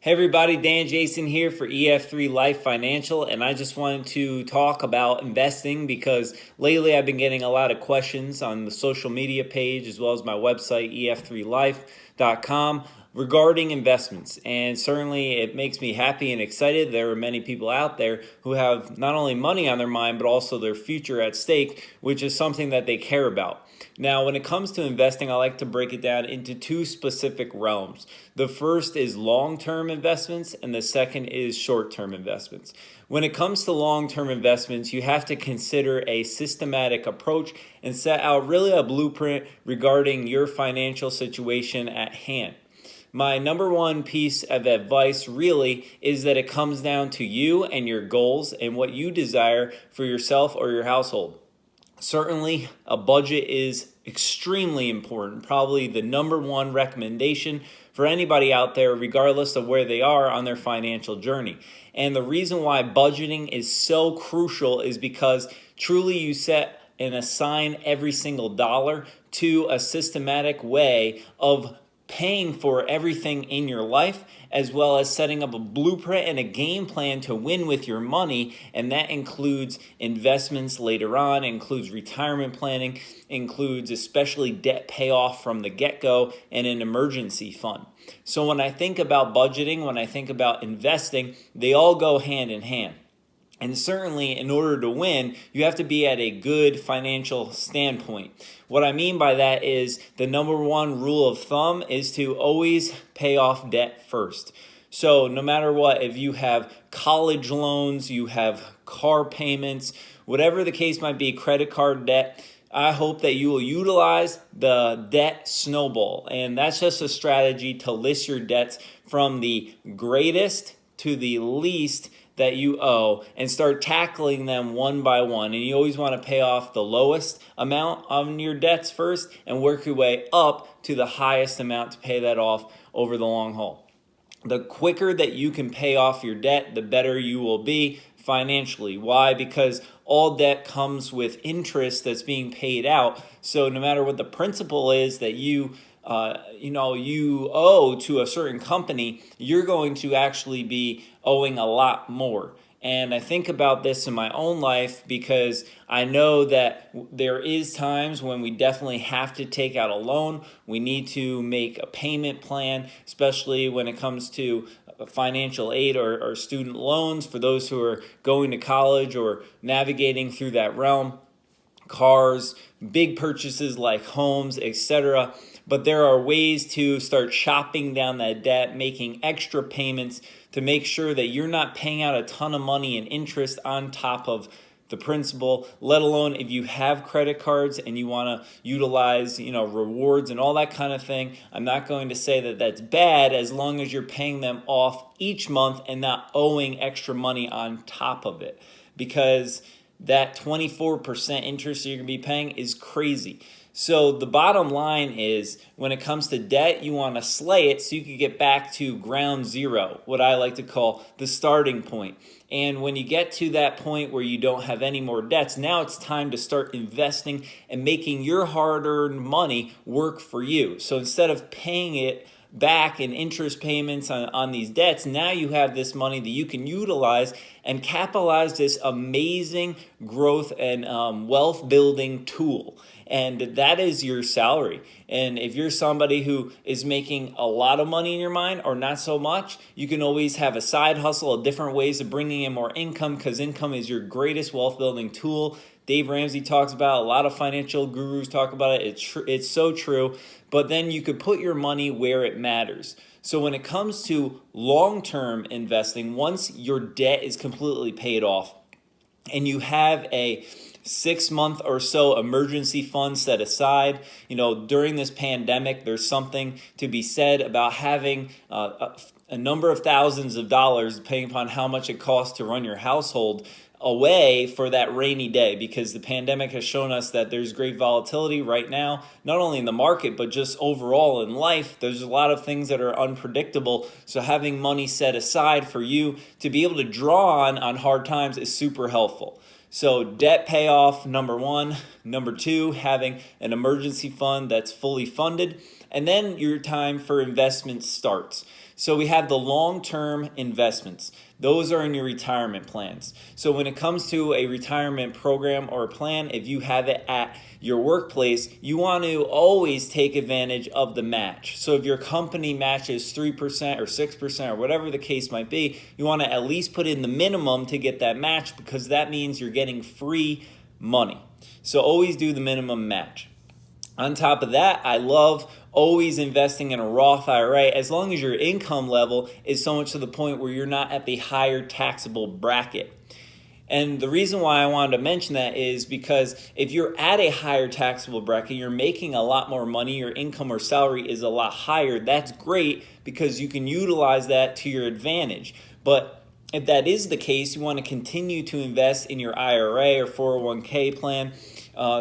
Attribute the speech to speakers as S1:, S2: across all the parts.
S1: Hey everybody, Dan Jason here for EF3 Life Financial, and I just wanted to talk about investing because lately I've been getting a lot of questions on the social media page as well as my website ef3life.com regarding investments. And certainly it makes me happy and excited. There are many people out there who have not only money on their mind but also their future at stake, which is something that they care about. Now, when it comes to investing, I like to break it down into two specific realms. The first is long-term investments, and the second is short-term investments. When it comes to long-term investments, you have to consider a systematic approach and set out really a blueprint regarding your financial situation at hand. My number one piece of advice really is that it comes down to you and your goals and what you desire for yourself or your household. Certainly, a budget is extremely important, probably the number one recommendation for anybody out there, regardless of where they are on their financial journey. And the reason why budgeting is so crucial is because truly you set and assign every single dollar to a systematic way of paying for everything in your life, as well as setting up a blueprint and a game plan to win with your money. And that includes investments later on, includes retirement planning, includes especially debt payoff from the get-go and an emergency fund. So when I think about budgeting, when I think about investing, they all go hand in hand. And certainly, in order to win, you have to be at a good financial standpoint. What I mean by that is the number one rule of thumb is to always pay off debt first. So no matter what, if you have college loans, you have car payments, whatever the case might be, credit card debt, I hope that you will utilize the Debt Snowball. And that's just a strategy to list your debts from the greatest to the least that you owe and start tackling them one by one. And you always want to pay off the lowest amount on your debts first and work your way up to the highest amount to pay that off over the long haul. The quicker that you can pay off your debt, the better you will be financially. Why? Because all debt comes with interest that's being paid out. So no matter what the principal is that you owe to a certain company, you're going to actually be owing a lot more. And I think about this in my own life because I know that there is times when we definitely have to take out a loan. We need to make a payment plan, especially when it comes to financial aid or student loans for those who are going to college or navigating through that realm. Cars, big purchases like homes, etc. But there are ways to start chopping down that debt, making extra payments to make sure that you're not paying out a ton of money in interest on top of the principal, let alone if you have credit cards and you want to utilize, rewards and all that kind of thing. I'm not going to say that that's bad as long as you're paying them off each month and not owing extra money on top of it, because that 24% interest you're going to be paying is crazy. So the bottom line is when it comes to debt, you want to slay it so you can get back to ground zero, what I like to call the starting point. And when you get to that point where you don't have any more debts, now it's time to start investing and making your hard-earned money work for you. So instead of paying it back in interest payments on these debts, now you have this money that you can utilize and capitalize this amazing growth and wealth building tool. And that is your salary. And if you're somebody who is making a lot of money in your mind or not so much, you can always have a side hustle, different ways of bringing in more income, because income is your greatest wealth building tool. Dave Ramsey talks about it. A lot of financial gurus talk about it. It's so true. But then you could put your money where it matters. So when it comes to long-term investing, once your debt is completely paid off and you have a 6-month or so emergency fund set aside, during this pandemic, there's something to be said about having a number of thousands of dollars, depending upon how much it costs to run your household, away for that rainy day, because the pandemic has shown us that there's great volatility right now, not only in the market, but just overall in life. There's a lot of things that are unpredictable. So having money set aside for you to be able to draw on hard times is super helpful. So debt payoff, number one. Number two, having an emergency fund that's fully funded. And then your time for investment starts. So we have the long-term investments. Those are in your retirement plans. So when it comes to a retirement program or a plan, if you have it at your workplace, you want to always take advantage of the match. So if your company matches 3% or 6% or whatever the case might be, you want to at least put in the minimum to get that match, because that means you're getting free money. So always do the minimum match. On top of that, I love always investing in a Roth IRA as long as your income level is so much to the point where you're not at the higher taxable bracket. And the reason why I wanted to mention that is because if you're at a higher taxable bracket, you're making a lot more money, your income or salary is a lot higher, that's great because you can utilize that to your advantage. But if that is the case, you want to continue to invest in your IRA or 401k plan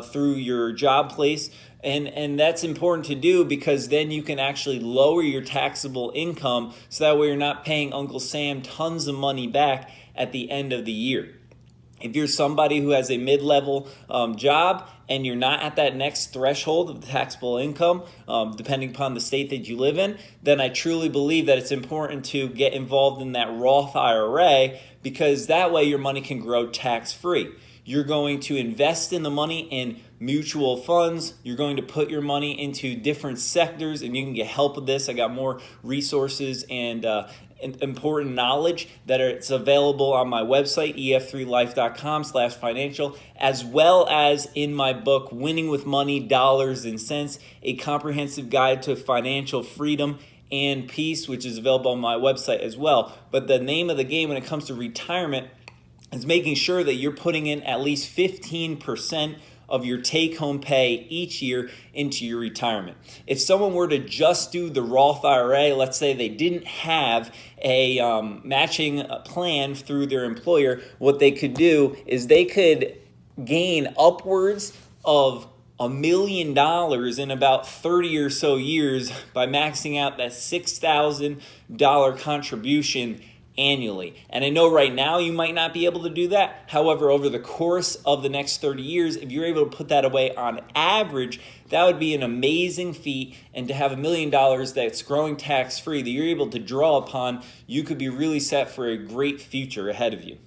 S1: through your job place. And that's important to do because then you can actually lower your taxable income so that way you're not paying Uncle Sam tons of money back at the end of the year. If you're somebody who has a mid-level job and you're not at that next threshold of taxable income, depending upon the state that you live in, then I truly believe that it's important to get involved in that Roth IRA because that way your money can grow tax-free. You're going to invest in the money in mutual funds. You're going to put your money into different sectors, and you can get help with this. I got more resources and important knowledge that it's available on my website, ef3life.com/financial, as well as in my book, Winning with Money, Dollars and Cents, a comprehensive guide to financial freedom and peace, which is available on my website as well. But the name of the game when it comes to retirement is making sure that you're putting in at least 15% of your take-home pay each year into your retirement. If someone were to just do the Roth IRA, let's say they didn't have a matching plan through their employer, what they could do is they could gain upwards of $1 million in about 30 or so years by maxing out that $6,000 contribution annually. And I know right now you might not be able to do that. However, over the course of the next 30 years, if you're able to put that away on average, that would be an amazing feat. And to have $1 million that's growing tax-free that you're able to draw upon, you could be really set for a great future ahead of you.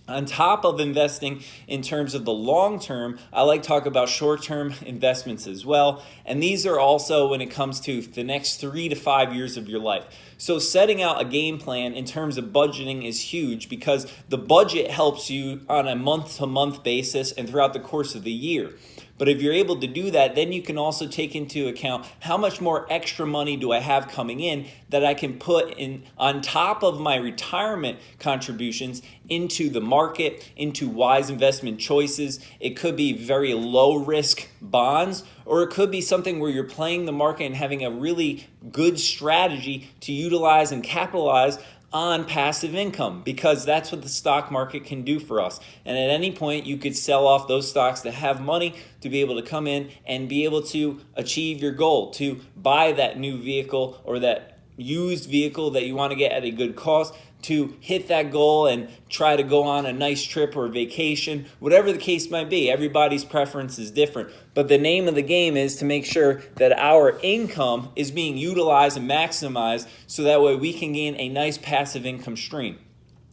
S1: On top of investing in terms of the long term, I like to talk about short-term investments as well. And these are also when it comes to the next 3 to 5 years of your life. So setting out a game plan in terms of budgeting is huge because the budget helps you on a month-to-month basis and throughout the course of the year. But if you're able to do that, then you can also take into account how much more extra money do I have coming in that I can put in on top of my retirement contributions into the market, into wise investment choices. It could be very low risk bonds, or it could be something where you're playing the market and having a really good strategy to utilize and capitalize on passive income, because that's what the stock market can do for us. And at any point, you could sell off those stocks to have money to be able to come in and be able to achieve your goal, to buy that new vehicle or that used vehicle that you want to get at a good cost, to hit that goal and try to go on a nice trip or vacation, whatever the case might be. Everybody's preference is different. But the name of the game is to make sure that our income is being utilized and maximized so that way we can gain a nice passive income stream.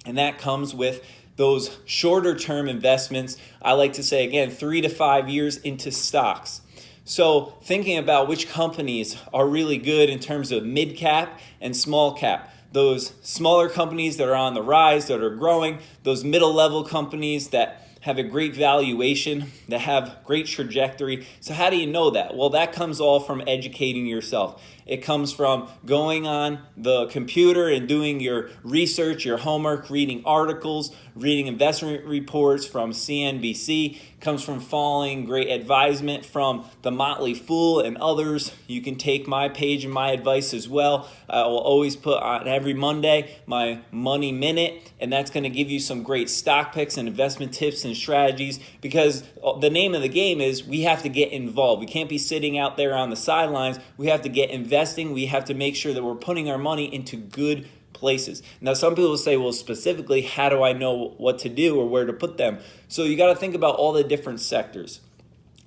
S1: And that comes with those shorter term investments. I like to say, again, 3 to 5 years into stocks. So thinking about which companies are really good in terms of mid cap and small cap. Those smaller companies that are on the rise, that are growing, those middle level companies that have a great valuation, that have great trajectory. So how do you know that? Well, that comes all from educating yourself. It comes from going on the computer and doing your research, your homework, reading articles, reading investment reports from CNBC. It comes from following great advisement from the Motley Fool and others. You can take my page and my advice as well. I will always put on every Monday my Money Minute, and that's going to give you some great stock picks and investment tips and strategies, because the name of the game is we have to get involved. We can't be sitting out there on the sidelines. We have to get investing. We have to make sure that we're putting our money into good places. Now, some people will say, well, specifically, how do I know what to do or where to put them? So you got to think about all the different sectors.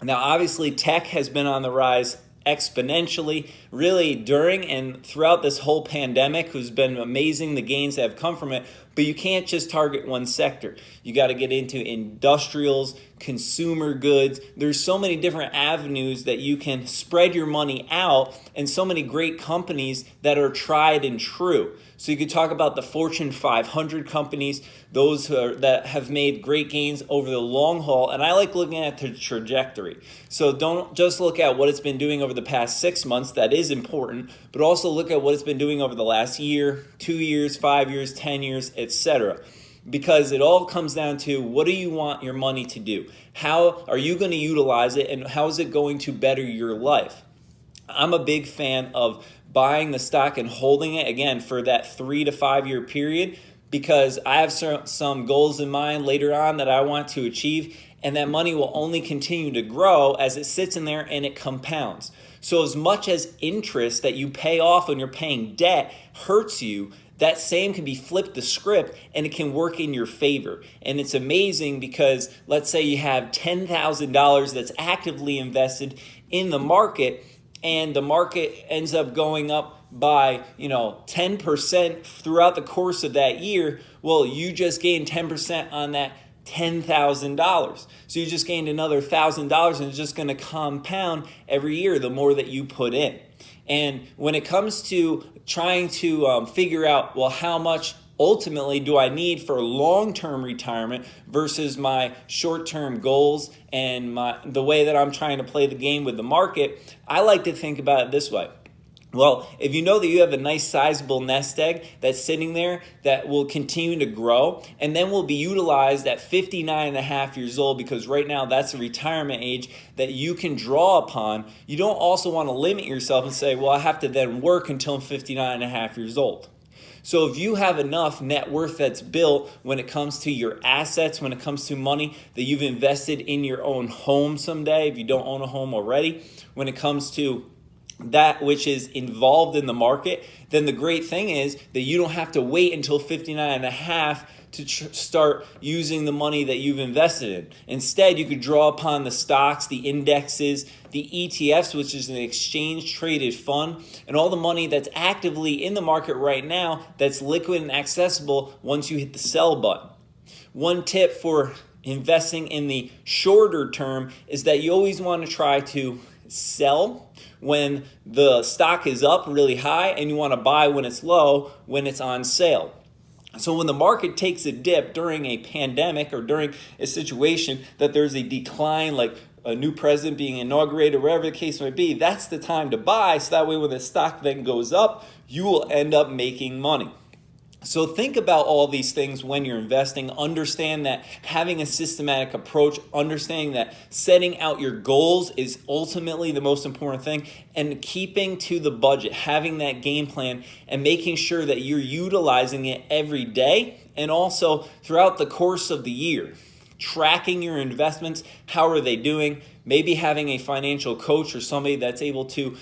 S1: Now, obviously, tech has been on the rise exponentially really during and throughout this whole pandemic. Who's been amazing, the gains that have come from it. But you can't just target one sector. You got to get into industrials, consumer goods. There's so many different avenues that you can spread your money out, and so many great companies that are tried and true. So you could talk about the Fortune 500 companies, those that have made great gains over the long haul. And I like looking at the trajectory. So don't just look at what it's been doing over the past 6 months. That is important. But also look at what it's been doing over the last year, 2 years, 5 years, 10 years, etc. Because it all comes down to, what do you want your money to do? How are you going to utilize it, and how is it going to better your life? I'm a big fan of buying the stock and holding it, again, for that 3 to 5 year period, because I have some goals in mind later on that I want to achieve, and that money will only continue to grow as it sits in there and it compounds. So as much as interest that you pay off when you're paying debt hurts you, that same can be flipped the script and it can work in your favor. And it's amazing because let's say you have $10,000 that's actively invested in the market, and the market ends up going up by 10% throughout the course of that year. Well, you just gained 10% on that $10,000. So you just gained another $1,000, and it's just going to compound every year the more that you put in. And when it comes to trying to figure out, well, how much ultimately do I need for long-term retirement versus my short-term goals and the way that I'm trying to play the game with the market, I like to think about it this way. Well, if you know that you have a nice sizable nest egg that's sitting there that will continue to grow and then will be utilized at 59 and a half years old, because right now that's the retirement age that you can draw upon, you don't also want to limit yourself and say, well, I have to then work until I'm 59 and a half years old. So if you have enough net worth that's built when it comes to your assets, when it comes to money that you've invested in your own home someday, if you don't own a home already, when it comes to that which is involved in the market, then the great thing is that you don't have to wait until 59 and a half to start using the money that you've invested in. Instead, you could draw upon the stocks, the indexes, the ETFs, which is an exchange traded fund, and all the money that's actively in the market right now that's liquid and accessible once you hit the sell button. One tip for investing in the shorter term is that you always want to try to sell when the stock is up really high, and you want to buy when it's low, when it's on sale. So when the market takes a dip during a pandemic or during a situation that there's a decline, like a new president being inaugurated, wherever the case might be, that's the time to buy. So that way when the stock then goes up, you will end up making money. So think about all these things when you're investing. Understand that having a systematic approach, understanding that setting out your goals is ultimately the most important thing, and keeping to the budget, having that game plan and making sure that you're utilizing it every day and also throughout the course of the year. Tracking your investments, how are they doing? Maybe having a financial coach or somebody that's able to,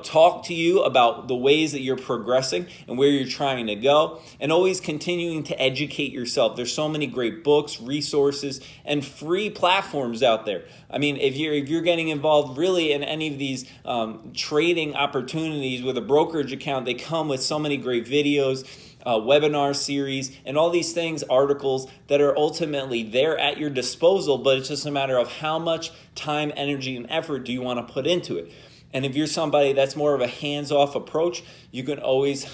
S1: talk to you about the ways that you're progressing and where you're trying to go, and always continuing to educate yourself. There's so many great books, resources, and free platforms out there. I mean, if you're getting involved really in any of these trading opportunities with a brokerage account, they come with so many great videos, webinar series, and all these things, articles that are ultimately there at your disposal, but it's just a matter of how much time, energy, and effort do you want to put into it. And if you're somebody that's more of a hands-off approach, you can always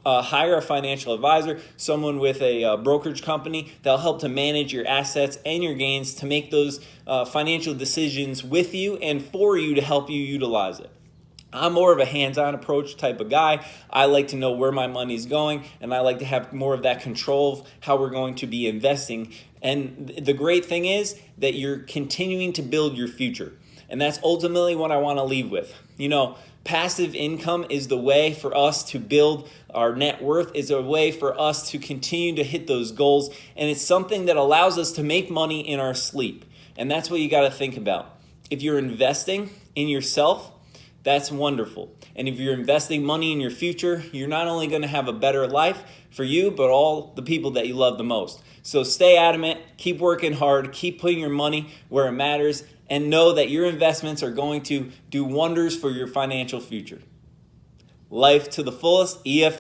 S1: hire a financial advisor, someone with a brokerage company that'll help to manage your assets and your gains to make those financial decisions with you and for you to help you utilize it. I'm more of a hands-on approach type of guy. I like to know where my money's going, and I like to have more of that control of how we're going to be investing. And the great thing is that you're continuing to build your future. And that's ultimately what I want to leave with. Passive income is the way for us to build our net worth, is a way for us to continue to hit those goals. And it's something that allows us to make money in our sleep. And that's what you got to think about. If you're investing in yourself, that's wonderful. And if you're investing money in your future, you're not only going to have a better life for you, but all the people that you love the most. So stay adamant, keep working hard, keep putting your money where it matters, and know that your investments are going to do wonders for your financial future. Life to the fullest, EF.